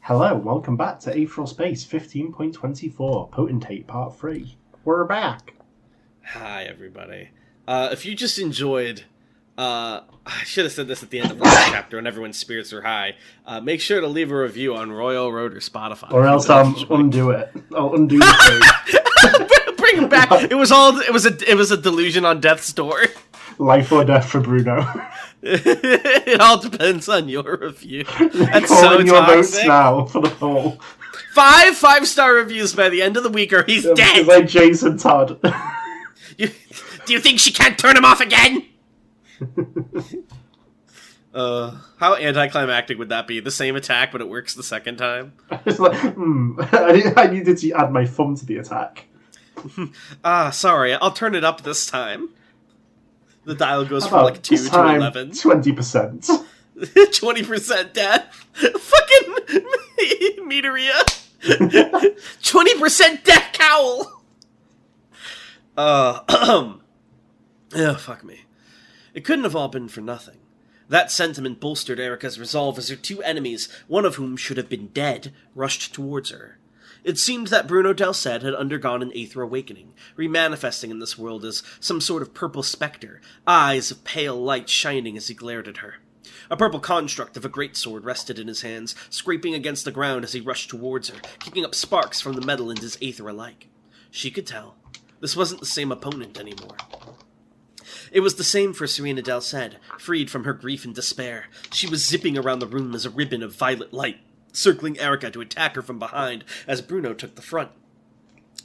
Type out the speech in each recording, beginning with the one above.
Hello, welcome back to Aetheral Space 15.24, Potentate Part 3. We're back! Hi, everybody. If you just enjoyed, I should have said this at the end of last chapter when everyone's spirits are high, make sure to leave a review on Royal Road or Spotify. Or else I'll undo it. I'll undo the page. Bring it back. It was a delusion on death's door. Life or death for Bruno. It all depends on your review. That's Call so in your votes toxic. now for the poll. 5-star reviews by the end of the week or he's dead. Like Jason Todd. Do you think she can't turn him off again? How anticlimactic would that be? The same attack, but it works the second time? It's like, I needed to add my thumb to the attack. Sorry, I'll turn it up this time. The dial goes from like 2 to 11. 20%. 20% death. Fucking meteoria. 20% death cowl. Fuck me. It couldn't have all been for nothing. That sentiment bolstered Erica's resolve as her two enemies, one of whom should have been dead, rushed towards her. It seemed that Bruno Delced had undergone an aether awakening, remanifesting in this world as some sort of purple spectre, eyes of pale light shining as he glared at her. A purple construct of a greatsword rested in his hands, scraping against the ground as he rushed towards her, kicking up sparks from the metal in his aether alike. She could tell. This wasn't the same opponent anymore. It was the same for Serena Delced, freed from her grief and despair. She was zipping around the room as a ribbon of violet light, circling Erica to attack her from behind as Bruno took the front.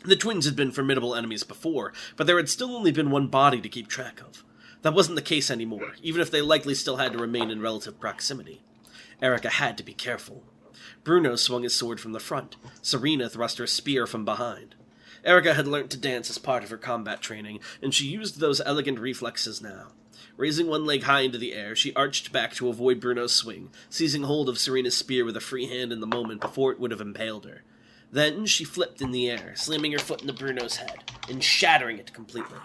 The twins had been formidable enemies before, but there had still only been one body to keep track of. That wasn't the case anymore, even if they likely still had to remain in relative proximity. Erica had to be careful. Bruno swung his sword from the front. Serena thrust her spear from behind. Erica had learnt to dance as part of her combat training, and she used those elegant reflexes now. Raising one leg high into the air, she arched back to avoid Bruno's swing, seizing hold of Serena's spear with a free hand in the moment before it would have impaled her. Then she flipped in the air, slamming her foot into Bruno's head, and shattering it completely.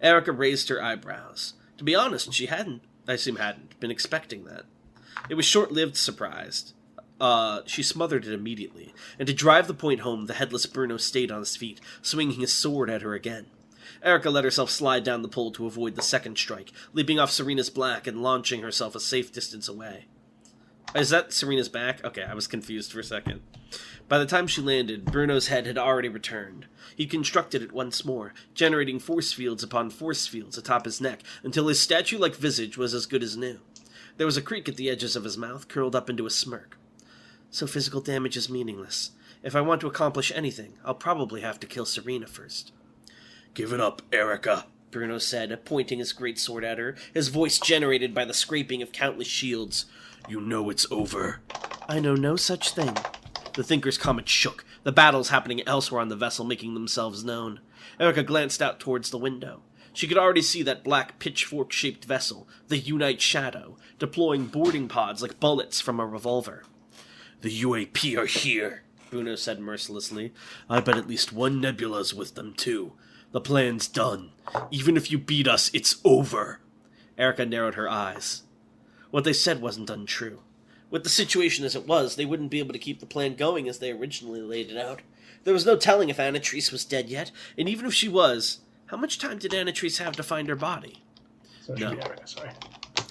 Erica raised her eyebrows. To be honest, she hadn't been expecting that. It was short-lived surprise. She smothered it immediately, and to drive the point home, the headless Bruno stayed on his feet, swinging his sword at her again. Erica let herself slide down the pole to avoid the second strike, leaping off Serena's back and launching herself a safe distance away. Is that Serena's back? Okay, I was confused for a second. By the time she landed, Bruno's head had already returned. He'd constructed it once more, generating force fields upon force fields atop his neck, until his statue-like visage was as good as new. There was a creak at the edges of his mouth, curled up into a smirk. So physical damage is meaningless. If I want to accomplish anything, I'll probably have to kill Serena first. "Give it up, Erica," Bruno said, pointing his greatsword at her, his voice generated by the scraping of countless shields. "You know it's over." "I know no such thing." The Thinker's Comet shook, the battles happening elsewhere on the vessel making themselves known. Erica glanced out towards the window. She could already see that black pitchfork-shaped vessel, the Unite Shadow, deploying boarding pods like bullets from a revolver. "The UAP are here," Bruno said mercilessly. "I bet at least one nebula's with them, too. The plan's done. Even if you beat us, it's over." Erica narrowed her eyes. What they said wasn't untrue. With the situation as it was, they wouldn't be able to keep the plan going as they originally laid it out. There was no telling if Anatrice was dead yet, and even if she was, how much time did Anatrice have to find her body?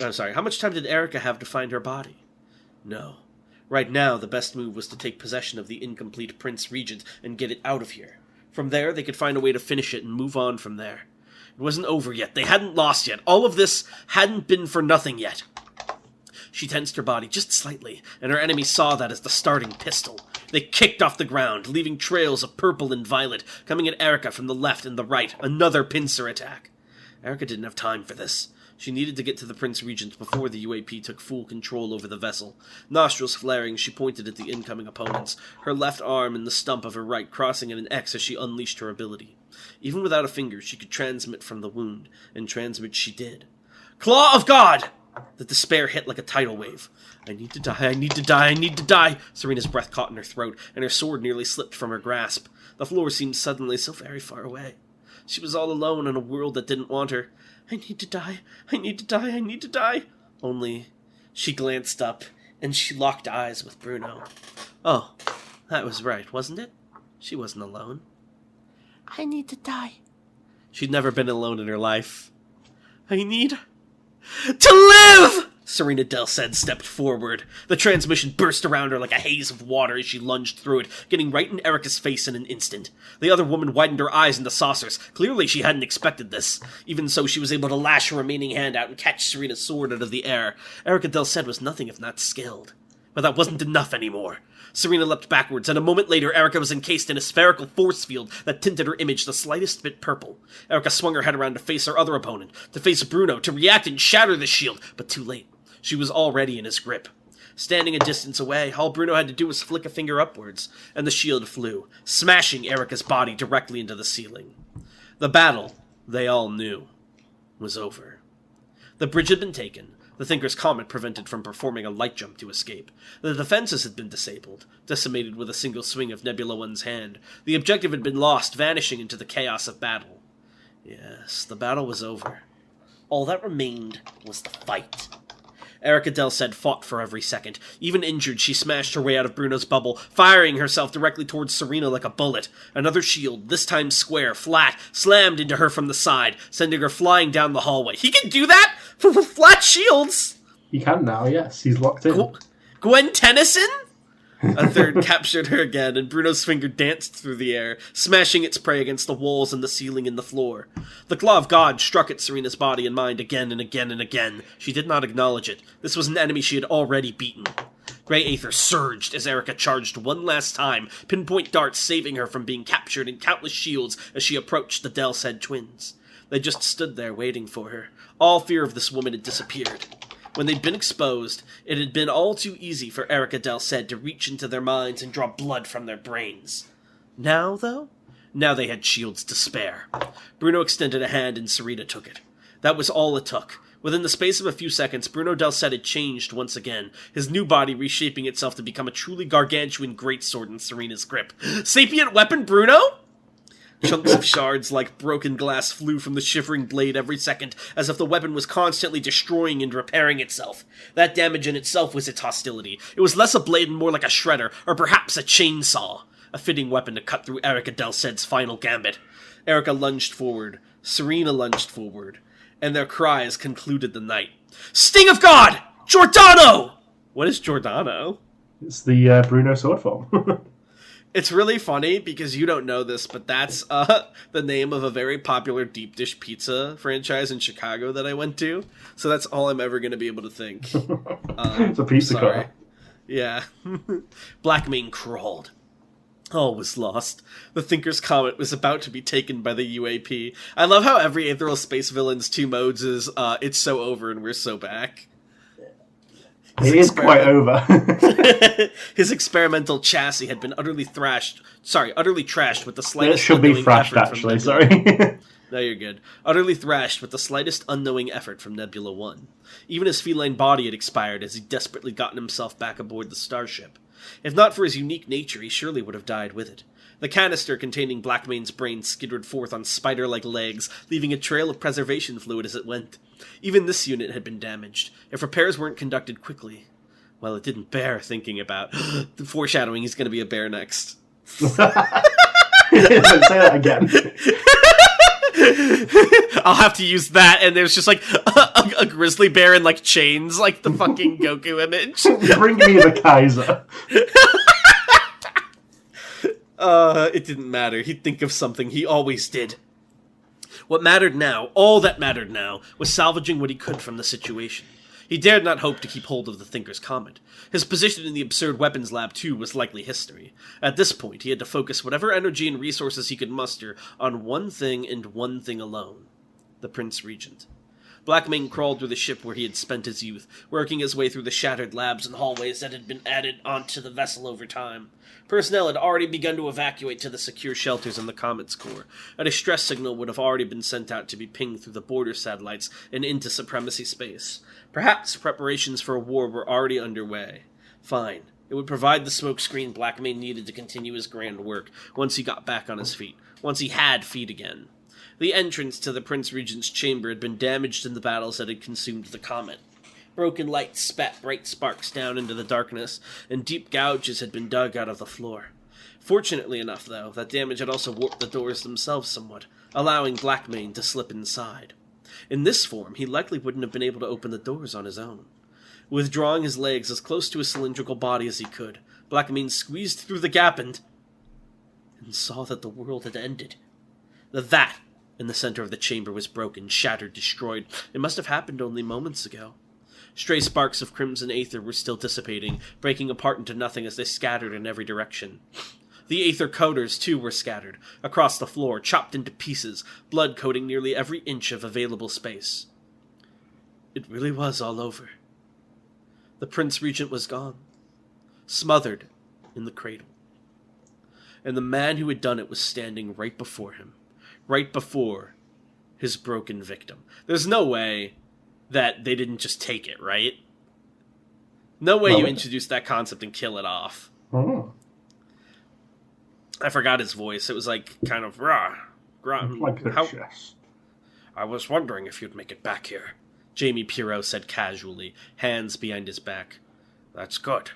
Sorry. How much time did Erica have to find her body? No. Right now, the best move was to take possession of the incomplete Prince Regent and get it out of here. From there, they could find a way to finish it and move on from there. It wasn't over yet. They hadn't lost yet. All of this hadn't been for nothing yet. She tensed her body just slightly, and her enemy saw that as the starting pistol. They kicked off the ground, leaving trails of purple and violet, coming at Erica from the left and the right. Another pincer attack. Erica didn't have time for this. She needed to get to the Prince Regent before the UAP took full control over the vessel. Nostrils flaring, she pointed at the incoming opponents, her left arm and the stump of her right crossing in an X as she unleashed her ability. Even without a finger, she could transmit from the wound, and transmit she did. "Claw of God!" The despair hit like a tidal wave. I need to die. Serena's breath caught in her throat, and her sword nearly slipped from her grasp. The floor seemed suddenly so very far away. She was all alone in a world that didn't want her. I need to die. Only, she glanced up, and she locked eyes with Bruno. Oh, that was right, wasn't it? She wasn't alone. I need to die. She'd never been alone in her life. I need to live! Serena Delced stepped forward. The transmission burst around her like a haze of water as she lunged through it, getting right in Erica's face in an instant. The other woman widened her eyes into saucers. Clearly she hadn't expected this. Even so, she was able to lash her remaining hand out and catch Serena's sword out of the air. Erica Delced was nothing if not skilled. But that wasn't enough anymore. Serena leapt backwards, and a moment later Erica was encased in a spherical force field that tinted her image the slightest bit purple. Erica swung her head around to face her other opponent, to face Bruno, to react and shatter the shield, but too late. She was already in his grip. Standing a distance away, all Bruno had to do was flick a finger upwards, and the shield flew, smashing Erica's body directly into the ceiling. The battle, they all knew, was over. The bridge had been taken, the Thinker's Comet prevented from performing a light jump to escape. The defenses had been disabled, decimated with a single swing of Nebula One's hand. The objective had been lost, vanishing into the chaos of battle. Yes, the battle was over. All that remained was the fight. Erica Delced fought for every second. Even injured, she smashed her way out of Bruno's bubble, firing herself directly towards Serena like a bullet. Another shield, this time square, flat, slammed into her from the side, sending her flying down the hallway. He can do that? With flat shields? He can now, yes. He's locked in. Gwen Tennyson? A third captured her again, and Bruno's finger danced through the air, smashing its prey against the walls and the ceiling and the floor. The Claw of God struck at Serena's body and mind again and again and again. She did not acknowledge it. This was an enemy she had already beaten. Grey Aether surged as Erica charged one last time, pinpoint darts saving her from being captured in countless shields as she approached the Delced twins. They just stood there waiting for her. All fear of this woman had disappeared. When they'd been exposed, it had been all too easy for Erica Delced to reach into their minds and draw blood from their brains. Now, though? Now they had shields to spare. Bruno extended a hand and Serena took it. That was all it took. Within the space of a few seconds, Bruno Delced had changed once again, his new body reshaping itself to become a truly gargantuan greatsword in Serena's grip. Sapient weapon, Bruno? Chunks of shards like broken glass flew from the shivering blade every second, as if the weapon was constantly destroying and repairing itself. That damage in itself was its hostility. It was less a blade and more like a shredder, or perhaps a chainsaw. A fitting weapon to cut through Erica Delced's final gambit. Erica lunged forward. Serena lunged forward. And their cries concluded the night. Sting of God! Giordano! What is Giordano? It's the Bruno sword form. It's really funny because you don't know this, but that's the name of a very popular deep dish pizza franchise in Chicago that I went to. So that's all I'm ever going to be able to think. It's a pizza car. Yeah. Blackmane crawled. All was lost. The Thinker's Comet was about to be taken by the UAP. I love how every Aetheral Space villain's two modes is, it's so over and we're so back. It is quite over. His experimental chassis had been utterly trashed with the slightest. It should be thrashed, actually. Sorry. No, you're good. Utterly thrashed with the slightest unknowing effort from Nebula One. Even his feline body had expired as he desperately gotten himself back aboard the starship. If not for his unique nature, he surely would have died with it. The canister containing Blackmane's brain skittered forth on spider-like legs, leaving a trail of preservation fluid as it went. Even this unit had been damaged. If repairs weren't conducted quickly, well, it didn't bear thinking about. The foreshadowing, he's going to be a bear next. Say that again. I'll have to use that, and there's just like a grizzly bear in like chains, like the fucking Goku image. Bring me the Kaiser. It didn't matter. He'd think of something. He always did. What mattered now, all that mattered now, was salvaging what he could from the situation. He dared not hope to keep hold of the Thinker's Comet. His position in the absurd weapons lab, too, was likely history. At this point, he had to focus whatever energy and resources he could muster on one thing and one thing alone. The Prince Regent. Blackmane crawled through the ship where he had spent his youth, working his way through the shattered labs and hallways that had been added onto the vessel over time. Personnel had already begun to evacuate to the secure shelters in the Comet's core. A distress signal would have already been sent out to be pinged through the border satellites and into Supremacy space. Perhaps preparations for a war were already underway. Fine. It would provide the smokescreen Blackmane needed to continue his grand work once he got back on his feet. Once he had feet again. The entrance to the Prince Regent's chamber had been damaged in the battles that had consumed the Comet. Broken light spat bright sparks down into the darkness, and deep gouges had been dug out of the floor. Fortunately enough, though, that damage had also warped the doors themselves somewhat, allowing Blackmane to slip inside. In this form, he likely wouldn't have been able to open the doors on his own. Withdrawing his legs as close to his cylindrical body as he could, Blackmane squeezed through the gap and saw that the world had ended. The vat in the center of the chamber was broken, shattered, destroyed. It must have happened only moments ago. Stray sparks of crimson aether were still dissipating, breaking apart into nothing as they scattered in every direction. The aether coaters, too, were scattered, across the floor, chopped into pieces, blood coating nearly every inch of available space. It really was all over. The Prince Regent was gone, smothered in the cradle. And the man who had done it was standing right before him, right before his broken victim. There's no way that they didn't just take it, right? No way you introduce that concept and kill it off. Oh. I forgot his voice. It was like kind of rah. Like yes. I was wondering if you'd make it back here, Jamie Pirot said casually, hands behind his back. That's good.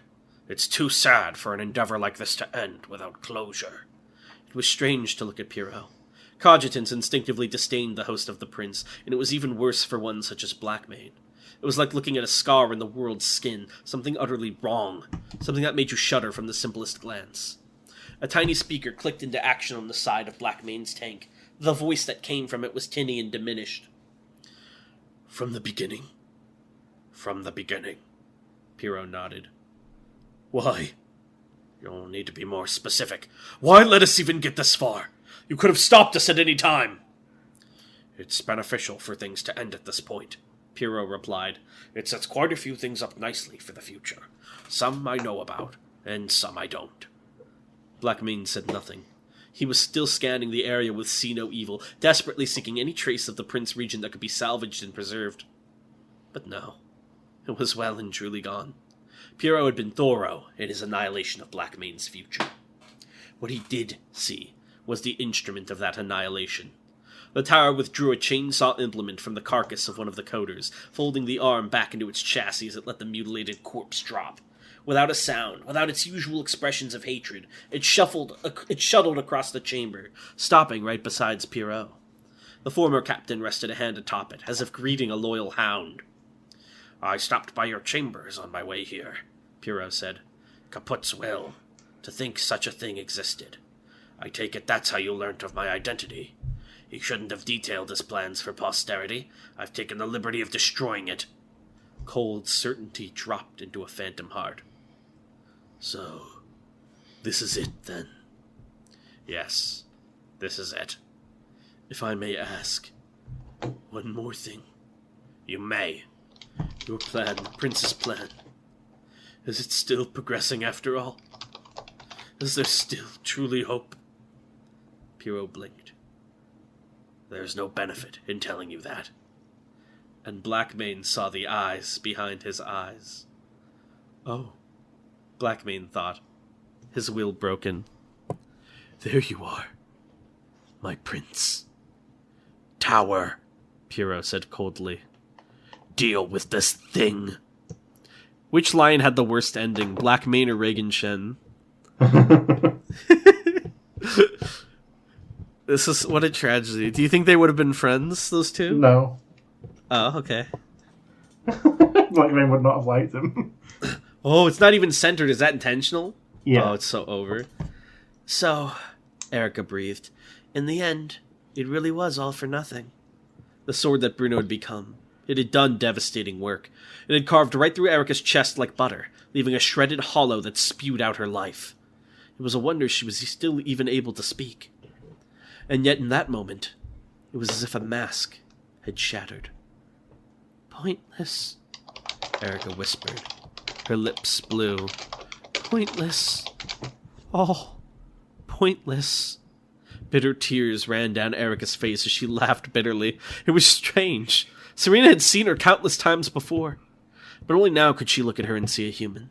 It's too sad for an endeavor like this to end without closure. It was strange to look at Pirot. Cogitans instinctively disdained the host of the prince, and it was even worse for one such as Blackmane. It was like looking at a scar in the world's skin, something utterly wrong, something that made you shudder from the simplest glance. A tiny speaker clicked into action on the side of Blackmane's tank. The voice that came from it was tinny and diminished. From the beginning. From the beginning. Pirot nodded. Why? You'll need to be more specific. Why let us even get this far? You could have stopped us at any time. It's beneficial for things to end at this point, Pirot replied. It sets quite a few things up nicely for the future. Some I know about, and some I don't. Blackmane said nothing. He was still scanning the area with See No Evil, desperately seeking any trace of the Prince Regent that could be salvaged and preserved. But no, it was well and truly gone. Pirot had been thorough in his annihilation of Blackmane's future. What he did see was the instrument of that annihilation. The tower withdrew a chainsaw implement from the carcass of one of the coders, folding the arm back into its chassis as it let the mutilated corpse drop. Without a sound, without its usual expressions of hatred, it shuttled across the chamber, stopping right beside Pirot. The former captain rested a hand atop it, as if greeting a loyal hound. I stopped by your chambers on my way here, Pirot said. Kaput's will. To think such a thing existed. I take it that's how you learnt of my identity. He shouldn't have detailed his plans for posterity. I've taken the liberty of destroying it. Cold certainty dropped into a phantom heart. So, this is it, then? Yes, this is it. If I may ask, one more thing. You may. Your plan, the prince's plan. Is it still progressing after all? Is there still truly hope? Pirot blinked. There's no benefit in telling you that. And Blackmane saw the eyes behind his eyes. Oh, Blackmane thought, his will broken. There you are, my prince. Tower, Pirot said coldly. Deal with this thing. Which line had the worst ending, Blackmane or Regan Shen? This is what a tragedy. Do you think they would have been friends, those two? No. Oh, okay. Blackmane would not have liked him. Oh, it's not even centered. Is that intentional? Yeah. Oh, it's so over. So, Erica breathed. In the end, it really was all for nothing. The sword that Bruno had become. It had done devastating work. It had carved right through Erica's chest like butter, leaving a shredded hollow that spewed out her life. It was a wonder she was still even able to speak. And yet in that moment, it was as if a mask had shattered. Pointless, Erica whispered. Her lips blue. Pointless. All pointless. Bitter tears ran down Erica's face as she laughed bitterly. It was strange. Serena had seen her countless times before, but only now could she look at her and see a human.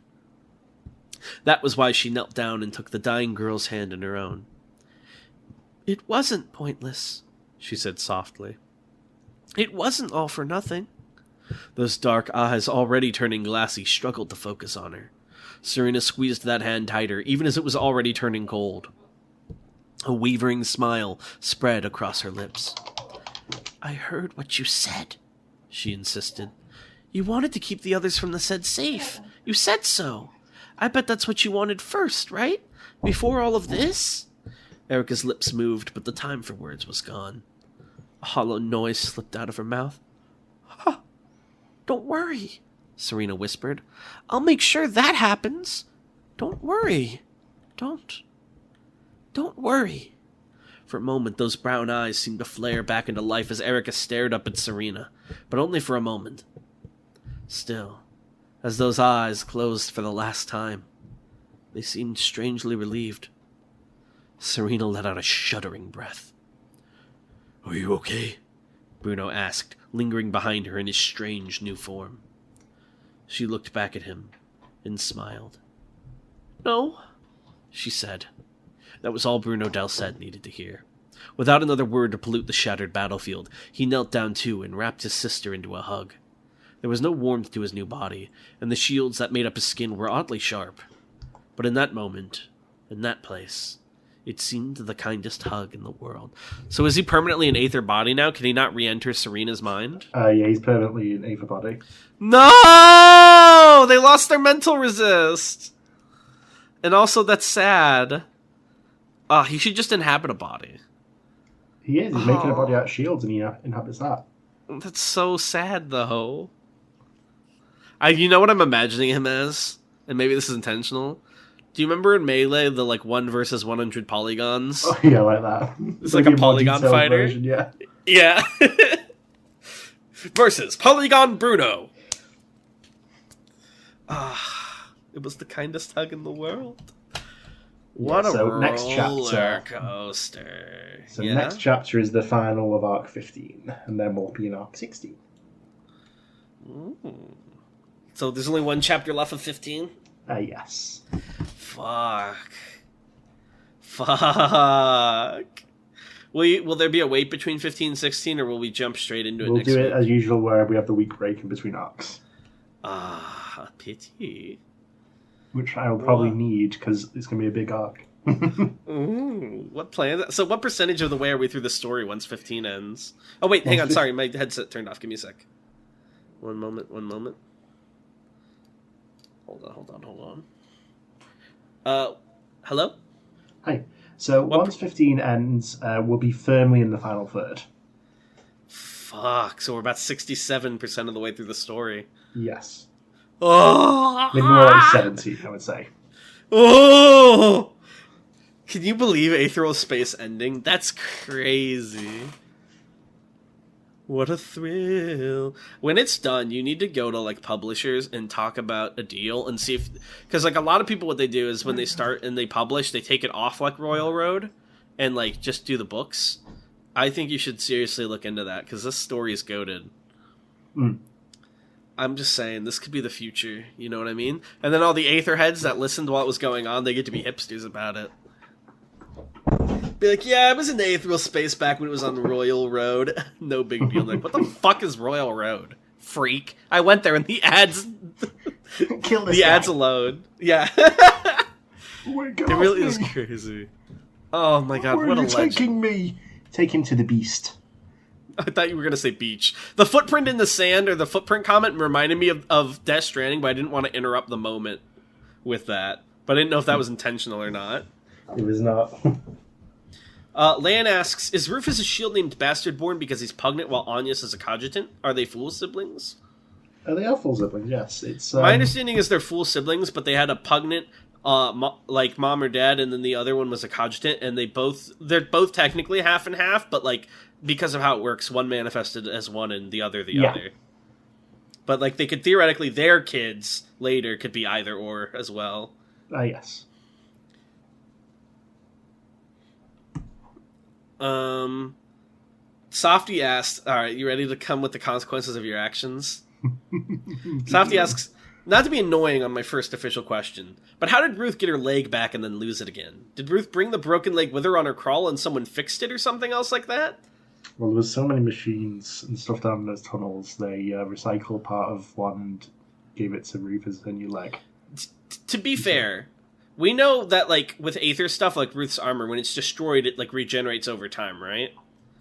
That was why she knelt down and took the dying girl's hand in her own. It wasn't pointless, she said softly. It wasn't all for nothing. Those dark eyes, already turning glassy, struggled to focus on her. Serena squeezed that hand tighter, even as it was already turning cold. A wavering smile spread across her lips. "I heard what you said," she insisted. "You wanted to keep the others from the said safe. You said so. I bet that's what you wanted first, right? Before all of this?" Erica's lips moved, but the time for words was gone. A hollow noise slipped out of her mouth. "Huh. Don't worry," Serena whispered. "I'll make sure that happens. Don't worry. Don't worry." For a moment, those brown eyes seemed to flare back into life as Erica stared up at Serena, but only for a moment. Still, as those eyes closed for the last time, they seemed strangely relieved. Serena let out a shuddering breath. "Are you okay?" Bruno asked, lingering behind her in his strange new form. She looked back at him and smiled. "No," she said. That was all Bruno Delcet needed to hear. Without another word to pollute the shattered battlefield, he knelt down too and wrapped his sister into a hug. There was no warmth to his new body, and the shields that made up his skin were oddly sharp. But in that moment, in that place, it seemed the kindest hug in the world. So is he permanently an Aether body now? Can he not re-enter Serena's mind? Yeah, he's permanently an Aether body. No! They lost their mental resist! And also, that's sad. He should just inhabit a body. He is. He's making a body out of shields, and he inhabits that. That's so sad, though. You know what I'm imagining him as? And maybe this is intentional. Do you remember in Melee, the 1 versus 100 polygons? Oh, yeah, like that. It's like a polygon fighter. Version, yeah. Yeah. Versus Polygon Bruno. It was the kindest hug in the world. What a roller coaster. So next chapter is the final of Arc 15, and then we'll be in Arc 16. Ooh. So there's only one chapter left of 15? Yes. Fuck. Will there be a wait between 15 and 16, or will we jump straight into it next week? We'll do it as usual, where we have the week break in between arcs. Pity. Which I'll probably need, because it's going to be a big arc. Ooh, what plan? So what percentage of the way are we through the story once 15 ends? Oh, wait, hang on, sorry, my headset turned off. Give me a sec. One moment. Hold on. Hello? Hi. So once 15 ends, we'll be firmly in the final third. Fuck, so we're about 67% of the way through the story. Yes. Oh! Maybe more like 70, I would say. Oh! Can you believe Aetheral Space ending? That's crazy. What a thrill. When it's done, you need to go to publishers and talk about a deal and see if... Because a lot of people, what they do is when they start and they publish, they take it off Royal Road and just do the books. I think you should seriously look into that because this story is goated. I'm just saying, this could be the future, you know what I mean? And then all the Aetherheads that listened to what was going on, they get to be hipsters about it. Be like, yeah, I was in the Aetheral Space back when it was on Royal Road. No big deal. What the fuck is Royal Road? Freak. I went there and the ads... Kill this the guy. ads alone. Yeah. It really is crazy. Oh my god, what a legend. Where are you taking me? Take him to the beast. I thought you were going to say beach. The footprint in the sand, or the footprint comment, reminded me of Death Stranding, but I didn't want to interrupt the moment with that. But I didn't know if that was intentional or not. It was not. Lan asks, is Rufus' shield named Bastardborn because he's pugnant while Anyas is a cogitant? Are they full siblings? They are full siblings, yes. It's My understanding is they're full siblings, but they had a pugnant, mom or dad, and then the other one was a cogitant, and they're both technically half and half, but because of how it works, one manifested as one and the other other. But they could theoretically, their kids later could be either or as well. Yes. Softy asked, alright, you ready to come with the consequences of your actions? Softy asks, not to be annoying on my first official question, but how did Ruth get her leg back and then lose it again? Did Ruth bring the broken leg with her on her crawl and someone fixed it or something else like that? Well, there was so many machines and stuff down in those tunnels, they recycled part of one and gave it to Ruth as a new leg. To be fair, we know that, like, with Aether stuff, like Ruth's armor, when it's destroyed, it, like, regenerates over time, right?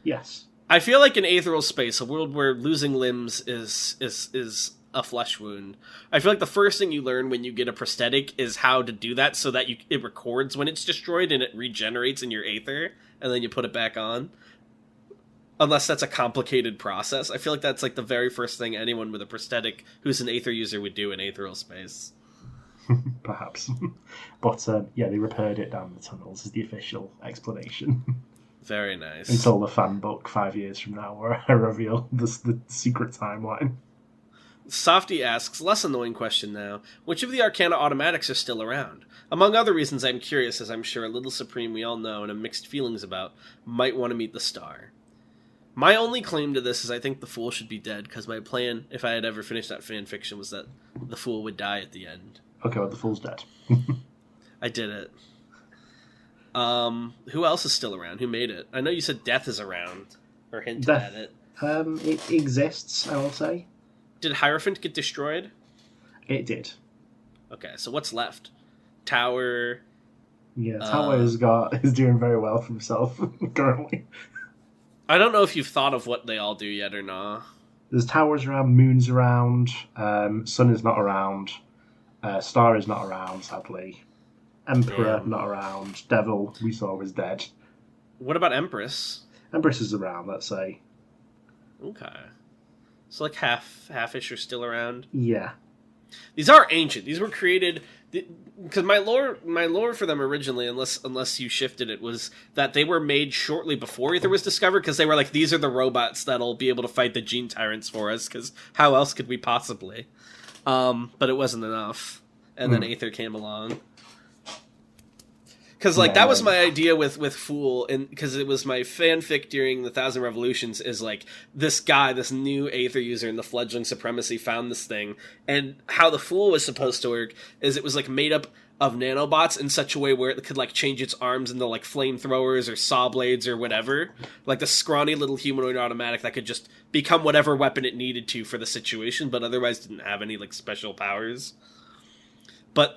Yes. I feel like in Aetheral Space, a world where losing limbs is a flesh wound, I feel like the first thing you learn when you get a prosthetic is how to do that so that it records when it's destroyed and it regenerates in your Aether, and then you put it back on. Unless that's a complicated process. I feel like that's, like, the very first thing anyone with a prosthetic who's an Aether user would do in Aetheral Space. Perhaps. But, yeah, they repaired it down the tunnels is the official explanation. Very nice. Until the fan book 5 years from now, where I reveal the secret timeline. Softy asks, less annoying question now, which of the Arcana automatics are still around? Among other reasons I'm curious, as I'm sure a Little Supreme we all know and have mixed feelings about might want to meet the star. My only claim to this is I think the Fool should be dead, because my plan, if I had ever finished that fan fiction, was that the Fool would die at the end. Okay, well, the Fool's dead. I did it. Who else is still around? Who made it? I know you said Death is around, or hinted at it. It exists, I will say. Did Hierophant get destroyed? It did. Okay, so what's left? Tower. Yeah, Tower is doing very well for himself currently. I don't know if you've thought of what they all do yet or not. There's Towers around, Moon's around, Sun is not around, Star is not around, sadly. Emperor, not around. Devil, we saw was dead. What about Empress? Empress is around, let's say. Okay. So like half-ish are still around? Yeah. These are ancient. These were created... Because my lore for them originally, unless you shifted it, was that they were made shortly before Aether was discovered, because they were like, these are the robots that'll be able to fight the Gene Tyrants for us, because how else could we possibly? But it wasn't enough. And then Aether came along. Because, like, that was my idea with Fool, and because it was my fanfic during the Thousand Revolutions, is, like, this guy, this new Aether user in the Fledgling Supremacy found this thing, and how the Fool was supposed to work is it was, like, made up of nanobots in such a way where it could, like, change its arms into, like, flamethrowers or saw blades or whatever. Like, the scrawny little humanoid automatic that could just become whatever weapon it needed to for the situation, but otherwise didn't have any, like, special powers. But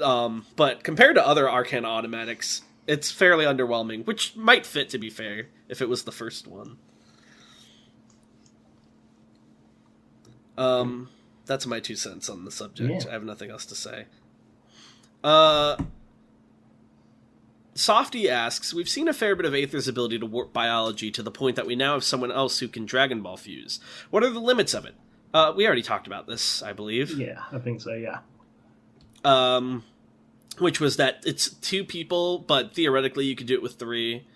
compared to other Arcana automatics... It's fairly underwhelming, which might fit, to be fair, if it was the first one. That's my 2 cents on the subject. Yeah. I have nothing else to say. Softy asks, we've seen a fair bit of Aether's ability to warp biology to the point that we now have someone else who can Dragon Ball fuse. What are the limits of it? We already talked about this, I believe. Yeah, I think so, yeah. Which was that it's 2 people, but theoretically you could do it with 3.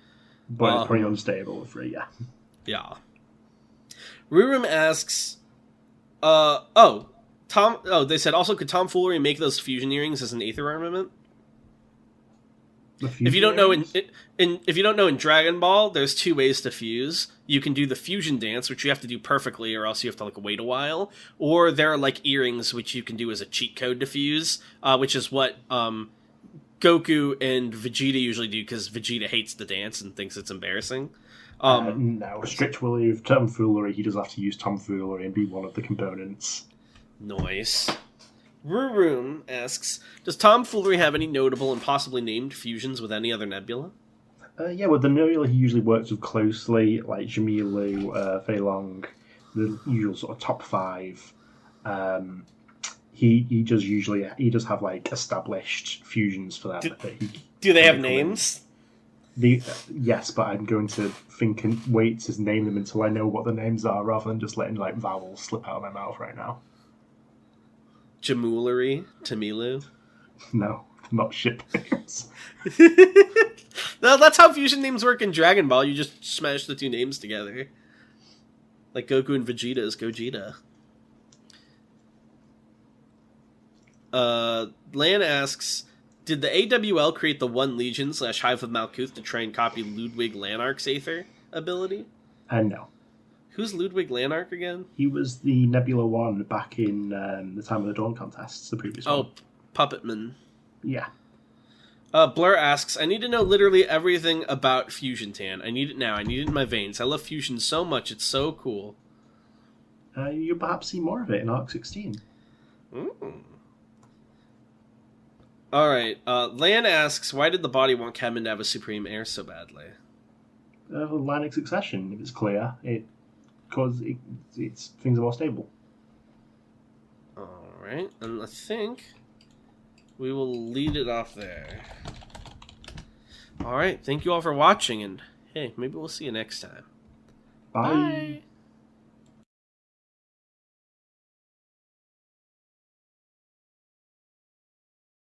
But it's pretty unstable with 3, yeah. Yeah. Rurum asks, they said also, could tomfoolery make those fusion earrings as an Aether armament? If you don't know in Dragon Ball, there's 2 ways to fuse. You can do the fusion dance, which you have to do perfectly, or else you have to, like, wait a while. Or there are, like, earrings, which you can do as a cheat code to fuse, which is what Goku and Vegeta usually do, because Vegeta hates the dance and thinks it's embarrassing. No, strict will of tomfoolery, he does have to use tomfoolery and be one of the components. Nice. Rurum asks, does tomfoolery have any notable and possibly named fusions with any other nebula? Yeah, with the nebula he usually works with closely, like Jamilu, Fei Long, the usual sort of top 5. He does have, like, established fusions for them. Do they have names? Yes, but I'm going to think and wait to name them until I know what the names are, rather than just letting, like, vowels slip out of my mouth right now. Jamoolery? Tamilu? No, not ship names. No, that's how fusion names work in Dragon Ball. You just smash the 2 names together. Like Goku and Vegeta is Gogeta. Lan asks, did the AWL create the One Legion / Hive of Malkuth to try and copy Ludwig Lanark's Aether ability? No. Who's Ludwig Lanark again? He was the Nebula 1 back in the Time of the Dawn contests, the previous one. Oh, Puppetman. Yeah. Blur asks, I need to know literally everything about Fusion Tan. I need it now. I need it in my veins. I love Fusion so much. It's so cool. You'll perhaps see more of it in Arc 16. Alright, Lan asks, why did the body want Cadman to have a supreme heir so badly? Line of succession, if it's clear, because things are more stable. Alright, and I think we will lead it off there. Alright, thank you all for watching, and hey, maybe we'll see you next time. Bye. Bye.